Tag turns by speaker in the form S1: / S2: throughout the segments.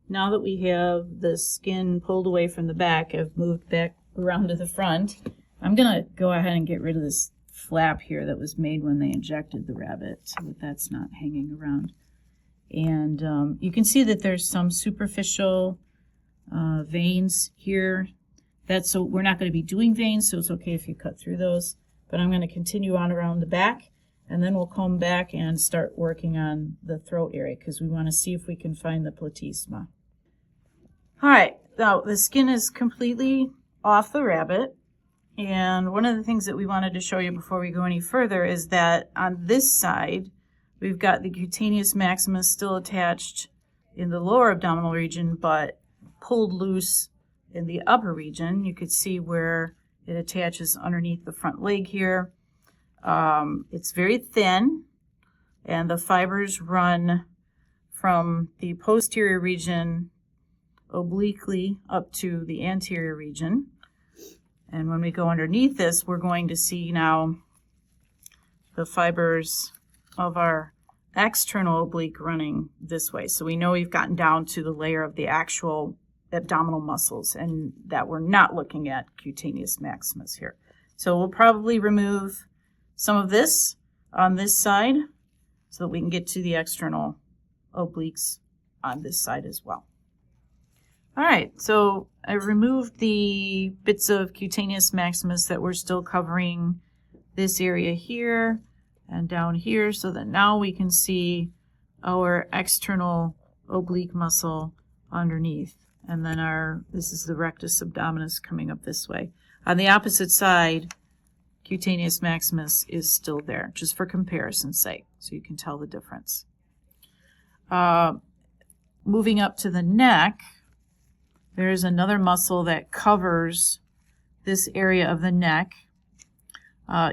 S1: now that we have the skin pulled away from the back, I've moved back around to the front. I'm going to go ahead and get rid of this flap here that was made when they injected the rabbit so that that's not hanging around. And you can see that there's some superficial veins here. So we're not going to be doing veins, so it's okay if you cut through those. But I'm going to continue on around the back, and then we'll come back and start working on the throat area because we want to see if we can find the platysma. All right, now the skin is completely off the rabbit. And one of the things that we wanted to show you before we go any further is that on this side, we've got the cutaneous maximus still attached in the lower abdominal region, but pulled loose in the upper region. You could see where it attaches underneath the front leg here. It's very thin, and the fibers run from the posterior region obliquely up to the anterior region. And when we go underneath this, we're going to see now the fibers of our external oblique running this way. So we know we've gotten down to the layer of the actual abdominal muscles, and that we're not looking at cutaneous maximus here. So we'll probably remove some of this on this side so that we can get to the external obliques on this side as well. All right, so I removed the bits of cutaneous maximus that were still covering this area here and down here so that now we can see our external oblique muscle underneath. And then this is the rectus abdominis coming up this way. On the opposite side, cutaneous maximus is still there, just for comparison's sake, so you can tell the difference. Moving up to the neck, there's another muscle that covers this area of the neck.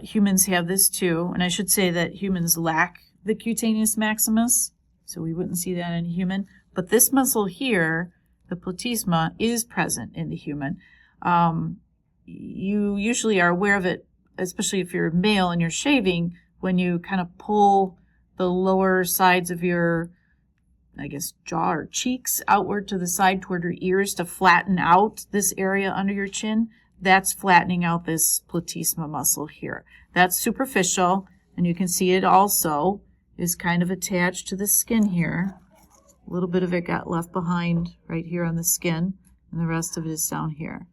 S1: Humans have this too, and I should say that humans lack the cutaneous maximus, so we wouldn't see that in a human. But this muscle here, the platysma, is present in the human. You usually are aware of it, especially if you're male and you're shaving, when you kind of pull the lower sides of your, I guess, jaw or cheeks outward to the side toward your ears to flatten out this area under your chin. That's flattening out this platysma muscle here. That's superficial, and you can see it also is kind of attached to the skin here. A little bit of it got left behind right here on the skin, and the rest of it is down here.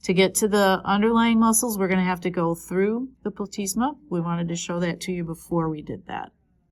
S1: To get to the underlying muscles, we're going to have to go through the platysma. We wanted to show that to you before we did that.